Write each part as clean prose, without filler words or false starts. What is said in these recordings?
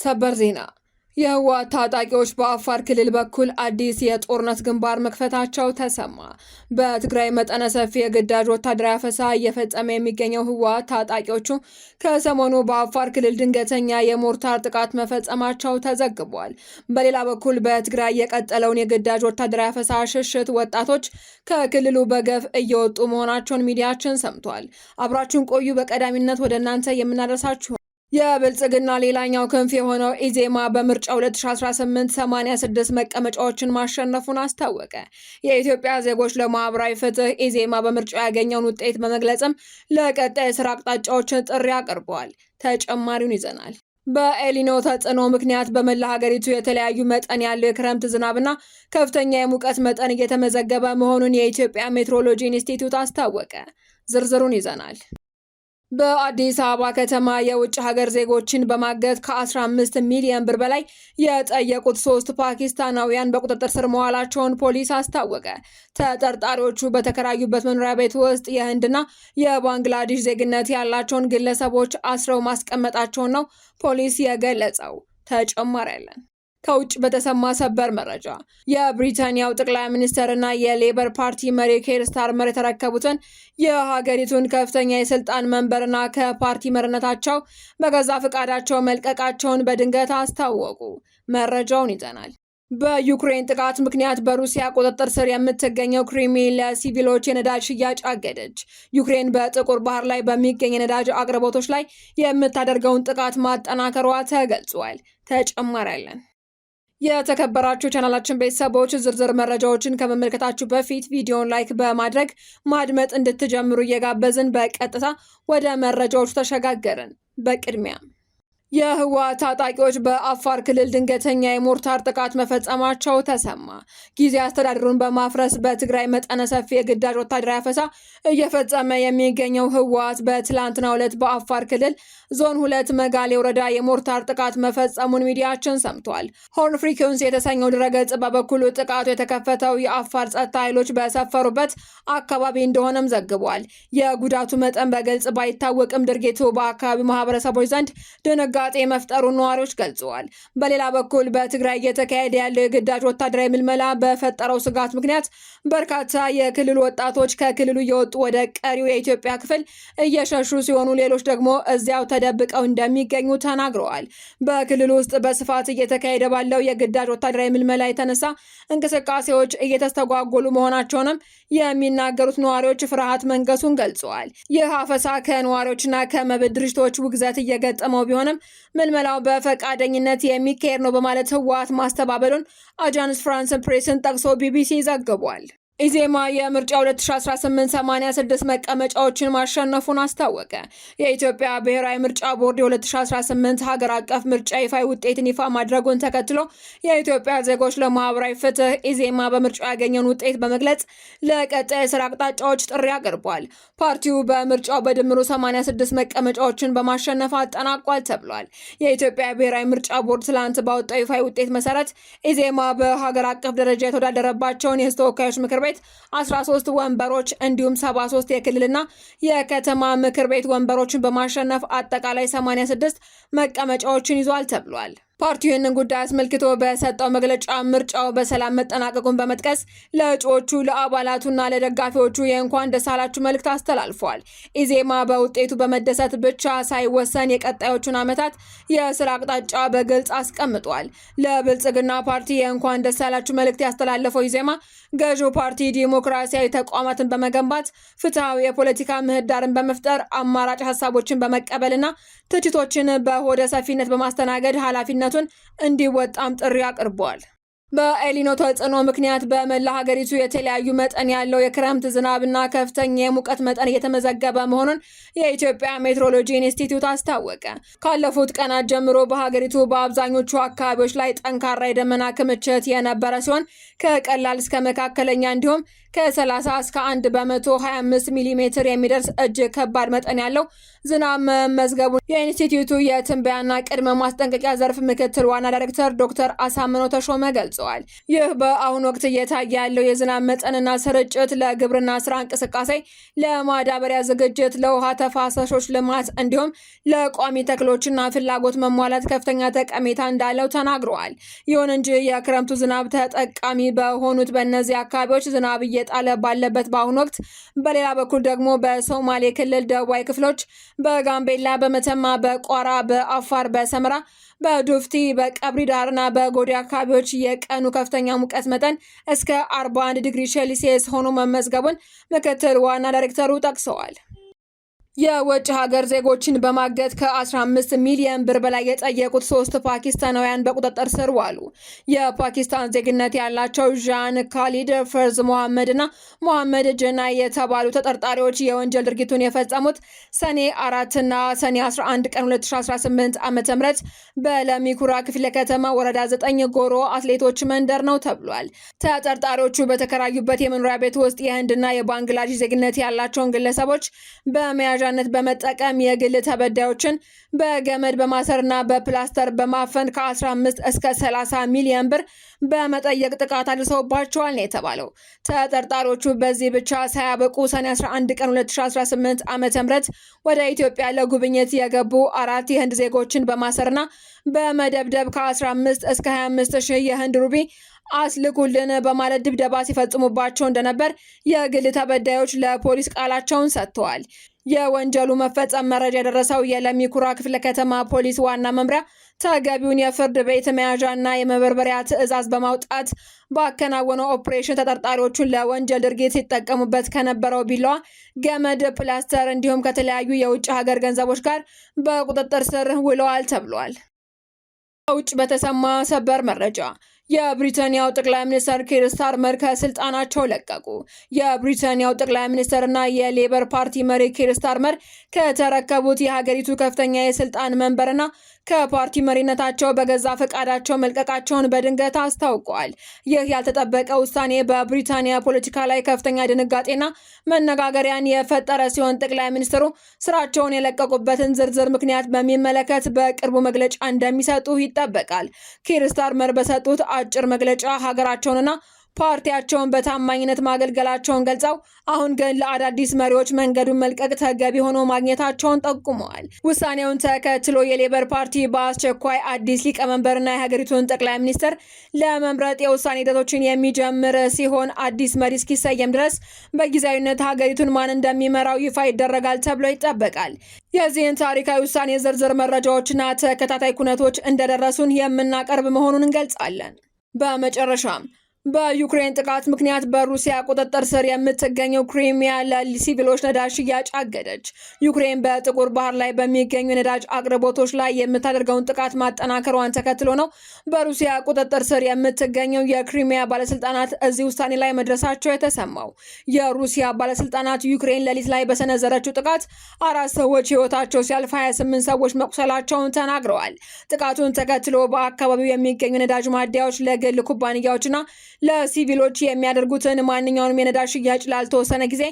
ሰበር ዜና የህወሓት ታጣቂዎች በአፋር ክልል በኩል አዲስ የጦርነት ግንባር መክፈታቸው ተሰማ። በትግራይ መጠነ ሰፊ የግዳጅ ወታደራዊ አፈሳ እየፈጸመ የሚገኘው ህወሓት ታጣቂዎቹ ከሰሞኑ በአፋር ክልል ድንገተኛ የሞርታር ጥቃት መፈጸማቸው ተዘግቧል። በሌላ በኩል በትግራይ የቀጠለውን የግዳጅ ወታደራዊ አፈሳ ሽሽት ወጣቶች ከክልሉ በገፍ እየወጡ መሆናቸውን ሚዲያችን ሰምቷል። አብራችሁን ቆዩ። በቀዳሚነት ወደ እናንተ የምናደርሳችሁ የብልጽግና ሌላኛው ክንፍ የሆነው ኢዜማ በምርጫ 2018 86 መቀመጫዎችን ማሸነፉን አስታወቀ። የኢትዮጵያ ዜጎች ለማህበራዊ ፍትህ ኢዜማ በምርጫው ያገኘውን ውጤት በመግለጽም ለቀጣይ የስራ አቅጣጫዎችን ጥሪ አቅርበዋል። ተጨማሪውን ይዘናል። በኤሊኖ ተጽዕኖ ምክንያት በመላ ሀገሪቱ የተለያዩ መጠን ያለው የክረምት ዝናብና ከፍተኛ የሙቀት መጠን እየተመዘገበ መሆኑን የኢትዮጵያ ሜትሮሎጂ ኢንስቲትዩት አስታወቀ። ዝርዝሩን ይዘናል። በአዲስ አበባ ከተማ የውጭ ሀገር ዜጎችን በማገት ከ15 ሚሊዮን ብር በላይ የጠየቁት 3 ፓኪስታናውያን በቁጥጥር ስር መዋላቸውን ፖሊስ አስታወቀ። ተጠርጣሪዎቹ በተከራዩበት መኖሪያ ቤት ውስጥ የህንድና የባንግላዴሽ ዜግነት ያላቸውን ግለሰቦች አስረው ማስቀመጣቸውን ነው ፖሊስ የገለጸው። ተጨማሪ ያለን ከውጭ በተሰማ ሰበር መረጃ የብሪታንያው ጠቅላይ ሚኒስትርና የሌበር ፓርቲ መሪ ኬር ስታርመር የተረከቡትን የሀገሪቱን ከፍተኛ የስልጣን መንበርና ከፓርቲ መሪነታቸው በገዛ ፈቃዳቸው መልቀቃቸውን በድንገት አስታወቁ። መረጃውን ይዘናል። በዩክሬን ጥቃት ምክንያት በሩሲያ ቁጥጥር ስር የምትገኘው ክሪሚ ለሲቪሎች የነዳጅ ሽያጭ አገደች። ዩክሬን በጥቁር ባህር ላይ በሚገኝ የነዳጅ አቅርቦቶች ላይ የምታደርገውን ጥቃት ማጠናከሯ ተገልጿል። ተጨማሪ ያለን የተከበራችሁ ቻናላችን ቤተሰቦች ዝርዝር መረጃዎችን ከመመልከታችሁ በፊት ቪዲዮን ላይክ በማድረግ ማድመጥ እንድትጀምሩ እየጋበዝን በቀጥታ ወደ መረጃዎቹ ተሸጋገርን። በቅድሚያ የህወሓት ታጣቂዎች በአፋር ክልል ድንገተኛ የሞርታር ጥቃት መፈጸማቸው ተሰማ። ጊዜ አስተዳደሩን በማፍረስ በትግራይ መጠነ ሰፊ የግዳጅ ወታደራዊ አፈሳ እየፈጸመ የሚገኘው ህወሓት በትላንትናው ዕለት በአፋር ክልል ዞን 2 መጋሌ ወረዳ የሞርታር ጥቃት መፈጸሙን ሚዲያችን ሰምቷል። ሆርን ፍሪኩዌንሲ የተሰኘው ድረገጽ በበኩሉ ጥቃቱ የተከፈተው የአፋር ጸጥታ ኃይሎች በሰፈሩበት አካባቢ እንደሆነም ዘግቧል። የጉዳቱ መጠን በግልጽ ባይታወቅም ድርጊቱ በአካባቢው ማህበረሰቦች ዘንድ ድንጋጤ መፍጠሩን ነዋሪዎች ገልጸዋል። በሌላ በኩል በትግራይ እየተካሄደ ያለው የግዳጅ ወታደራዊ ምልመላ በፈጠረው ስጋት ምክንያት በርካታ የክልሉ ወጣቶች ከክልሉ እየወጡ ወደ ቀሪው የኢትዮጵያ ክፍል እየሸሹ ሲሆኑ ሌሎች ደግሞ እዚያው ተደብቀው እንደሚገኙ ተናግረዋል። በክልሉ ውስጥ በስፋት እየተካሄደ ባለው የግዳጅ ወታደራዊ ምልመላ የተነሳ እንቅስቃሴዎች እየተስተጓጎሉ መሆናቸውንም የሚናገሩት ነዋሪዎች ፍርሃት መንገሱን ገልጸዋል። ይህ አፈሳ ከነዋሪዎችና ከመብት ድርጅቶች ውግዘት እየገጠመው ቢሆንም ምልመላው በፈቃደኝነት የሚካሄድ ነው በማለት ህወሓት ማስተባበሉን አጃንስ ፍራንስ ፕሬስን ጠቅሶ ቢቢሲ ዘግቧል። ኢዜማ የምርጫ 2018 86 መቀመጫዎችን ማሸነፉን አስታወቀ። የኢትዮጵያ ብሔራዊ ምርጫ ቦርድ የ2018 ሀገር አቀፍ ምርጫ ይፋዊ ውጤትን ይፋ ማድረጉን ተከትሎ የኢትዮጵያ ዜጎች ለማህበራዊ ፍትህ ኢዜማ በምርጫው ያገኘውን ውጤት በመግለጽ ለቀጣይ የስራ አቅጣጫዎች ጥሪ አቅርቧል። ፓርቲው በምርጫው በድምሩ 86 መቀመጫዎችን በማሸነፍ አጠናቋል ተብሏል። የኢትዮጵያ ብሔራዊ ምርጫ ቦርድ ትላንት ባወጣው ይፋዊ ውጤት መሰረት ኢዜማ በሀገር አቀፍ ደረጃ የተወዳደረባቸውን የህዝብ ተወካዮች ምክር ቤት 13 ወንበሮች እንዲሁም 73 የክልልና የከተማ ምክር ቤት ወንበሮችን በማሸነፍ አጠቃላይ 86 መቀመጫዎችን ይዟል ተብሏል። ፓርቲው ይህንን ጉዳይ አስመልክቶ በሰጠው መግለጫ ምርጫው በሰላም መጠናቀቁን በመጥቀስ ለእጩዎቹ ለአባላቱና ለደጋፊዎቹ የእንኳን ደስ አላችሁ መልእክት አስተላልፏል። ኢዜማ በውጤቱ በመደሰት ብቻ ሳይወሰን የቀጣዮቹን ዓመታት የስራ አቅጣጫ በግልጽ አስቀምጧል። ለብልጽግና ፓርቲ የእንኳን ደስ አላችሁ መልእክት ያስተላለፈው ኢዜማ ገዢው ፓርቲ ዲሞክራሲያዊ ተቋማትን በመገንባት ፍትሐዊ የፖለቲካ ምህዳርን በመፍጠር አማራጭ ሀሳቦችን በመቀበልና ትችቶችን በሆደ ሰፊነት በማስተናገድ ኃላፊነቱን እንዲወጣም ጥሪ አቅርቧል። በኤሊኖ ተጽዕኖ ምክንያት በመላ ሀገሪቱ የተለያዩ መጠን ያለው የክረምት ዝናብና ከፍተኛ የሙቀት መጠን እየተመዘገበ መሆኑን የኢትዮጵያ ሜትሮሎጂ ኢንስቲትዩት አስታወቀ። ካለፉት ቀናት ጀምሮ በሀገሪቱ በአብዛኞቹ አካባቢዎች ላይ ጠንካራ የደመና ክምችት የነበረ ሲሆን ከቀላል እስከ መካከለኛ እንዲሁም ከ30 እስከ 125 ሚሊ ሜትር የሚደርስ እጅግ ከባድ መጠን ያለው ዝናብ መመዝገቡን የኢንስቲትዩቱ የትንበያና ቅድመ ማስጠንቀቂያ ዘርፍ ምክትል ዋና ዳይሬክተር ዶክተር አሳምነው ተሾመ ገልጸዋል። ይህ በአሁኑ ወቅት እየታየ ያለው የዝናብ መጠንና ስርጭት ለግብርና ስራ እንቅስቃሴ፣ ለማዳበሪያ ዝግጅት፣ ለውሃ ተፋሰሾች ልማት እንዲሁም ለቋሚ ተክሎችና ፍላጎት መሟላት ከፍተኛ ጠቀሜታ እንዳለው ተናግረዋል። ይሁን እንጂ የክረምቱ ዝናብ ተጠቃሚ በሆኑት በእነዚህ አካባቢዎች ዝናብ እየጣለ ባለበት በአሁኑ ወቅት፣ በሌላ በኩል ደግሞ በሶማሌ ክልል ደቡባዊ ክፍሎች፣ በጋምቤላ፣ በመተማ፣ በቋራ፣ በአፋር፣ በሰመራ፣ በዱፍቲ፣ በቀብሪ ዳርና በጎዴ አካባቢዎች የቀኑ ከፍተኛ ሙቀት መጠን እስከ 41 ዲግሪ ሴልሲየስ ሆኖ መመዝገቡን ምክትል ዋና ዳይሬክተሩ ጠቅሰዋል። የውጭ ሀገር ዜጎችን በማገት ከ15 ሚሊዮን ብር በላይ የጠየቁት 3 ፓኪስታናውያን በቁጥጥር ስር ዋሉ። የፓኪስታን ዜግነት ያላቸው ዣን ካሊድ ፈርዝ ሞሐመድ እና ሞሐመድ ጀናይ የተባሉ ተጠርጣሪዎች የወንጀል ድርጊቱን የፈጸሙት ሰኔ 4 እና ሰኔ 11 ቀን 2018 ዓ.ም በለሚኩራ ክፍለ ከተማ ወረዳ 9 ጎሮ አትሌቶች መንደር ነው ተብሏል። ተጠርጣሪዎቹ በተከራዩበት የመኖሪያ ቤት ውስጥ የህንድና የባንግላዴሽ ዜግነት ያላቸውን ግለሰቦች በመያዣ ነት በመጠቀም የግል ተበዳዮችን በገመድ በማሰርና በፕላስተር በማፈን ከ15 እስከ 30 ሚሊዮን ብር በመጠየቅ ጥቃት አድርሰውባቸዋል ነው የተባለው። ተጠርጣሪዎቹ በዚህ ብቻ ሳያበቁ ሰኔ 11 ቀን 2018 ዓ.ም ወደ ኢትዮጵያ ለጉብኝት የገቡ 4 የህንድ ዜጎችን በማሰርና በመደብደብ ከ15 እስከ 25 ሺህ የህንድ ሩቢ አስልኩልን በማለት ድብደባ ሲፈጽሙባቸው እንደነበር የግል ተበዳዮች ለፖሊስ ቃላቸውን ሰጥተዋል። የወንጀሉ መፈጸም መረጃ የደረሰው የለሚኩራ ክፍለ ከተማ ፖሊስ ዋና መምሪያ ተገቢውን የፍርድ ቤት መያዣና የመበርበሪያ ትዕዛዝ በማውጣት ባከናወነው ኦፕሬሽን ተጠርጣሪዎቹን ለወንጀል ድርጊት ሲጠቀሙበት ከነበረው ቢላዋ፣ ገመድ፣ ፕላስተር እንዲሁም ከተለያዩ የውጭ ሀገር ገንዘቦች ጋር በቁጥጥር ስር ውለዋል ተብሏል። ከውጭ በተሰማ ሰበር መረጃ የብሪታንያው ጠቅላይ ሚኒስትር ኪር ስታርመር ከስልጣናቸው ለቀቁ። የብሪታንያው ጠቅላይ ሚኒስትርና የሌበር ፓርቲ መሪ ኪር ስታርመር ከተረከቡት የሀገሪቱ ከፍተኛ የስልጣን መንበርና ከፓርቲ መሪነታቸው በገዛ ፈቃዳቸው መልቀቃቸውን በድንገት አስታውቀዋል። ይህ ያልተጠበቀ ውሳኔ በብሪታንያ ፖለቲካ ላይ ከፍተኛ ድንጋጤና መነጋገሪያን የፈጠረ ሲሆን ጠቅላይ ሚኒስትሩ ስራቸውን የለቀቁበትን ዝርዝር ምክንያት በሚመለከት በቅርቡ መግለጫ እንደሚሰጡ ይጠበቃል። ኪር ስታርመር በሰጡት አጭር መግለጫ ሀገራቸውንና ፓርቲያቸውን በታማኝነት ማገልገላቸውን ገልጸው አሁን ግን ለአዳዲስ መሪዎች መንገዱን መልቀቅ ተገቢ ሆኖ ማግኘታቸውን ጠቁመዋል። ውሳኔውን ተከትሎ የሌበር ፓርቲ በአስቸኳይ አዲስ ሊቀመንበርና የሀገሪቱን ጠቅላይ ሚኒስትር ለመምረጥ የውሳኔ ሂደቶችን የሚጀምር ሲሆን አዲስ መሪ እስኪሰየም ድረስ በጊዜያዊነት ሀገሪቱን ማን እንደሚመራው ይፋ ይደረጋል ተብሎ ይጠበቃል። የዚህን ታሪካዊ ውሳኔ ዝርዝር መረጃዎችና ተከታታይ ኩነቶች እንደደረሱን የምናቀርብ መሆኑን እንገልጻለን። በመጨረሻም በዩክሬን ጥቃት ምክንያት በሩሲያ ቁጥጥር ስር የምትገኘው ክሪሚያ ለሲቪሎች ነዳጅ ሽያጭ አገደች። ዩክሬን በጥቁር ባህር ላይ በሚገኙ ነዳጅ አቅርቦቶች ላይ የምታደርገውን ጥቃት ማጠናከሯን ተከትሎ ነው በሩሲያ ቁጥጥር ስር የምትገኘው የክሪሚያ ባለስልጣናት እዚህ ውሳኔ ላይ መድረሳቸው የተሰማው። የሩሲያ ባለስልጣናት ዩክሬን ሌሊት ላይ በሰነዘረችው ጥቃት 4 ሰዎች ህይወታቸው ሲያልፍ 28 ሰዎች መቁሰላቸውን ተናግረዋል። ጥቃቱን ተከትሎ በአካባቢው የሚገኙ ነዳጅ ማደያዎች ለግል ኩባንያዎችና ለሲቪሎች የሚያደርጉትን ማንኛውንም የነዳጅ ሽያጭ ላልተወሰነ ጊዜ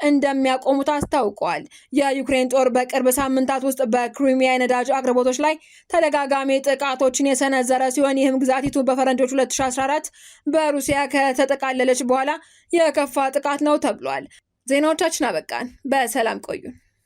እንደሚያቆሙት አስታውቀዋል። የዩክሬን ጦር በቅርብ ሳምንታት ውስጥ በክሪሚያ የነዳጅ አቅርቦቶች ላይ ተደጋጋሚ ጥቃቶችን የሰነዘረ ሲሆን ይህም ግዛቲቱ በፈረንጆች 2014 በሩሲያ ከተጠቃለለች በኋላ የከፋ ጥቃት ነው ተብሏል። ዜናዎቻችን አበቃን። በሰላም ቆዩን።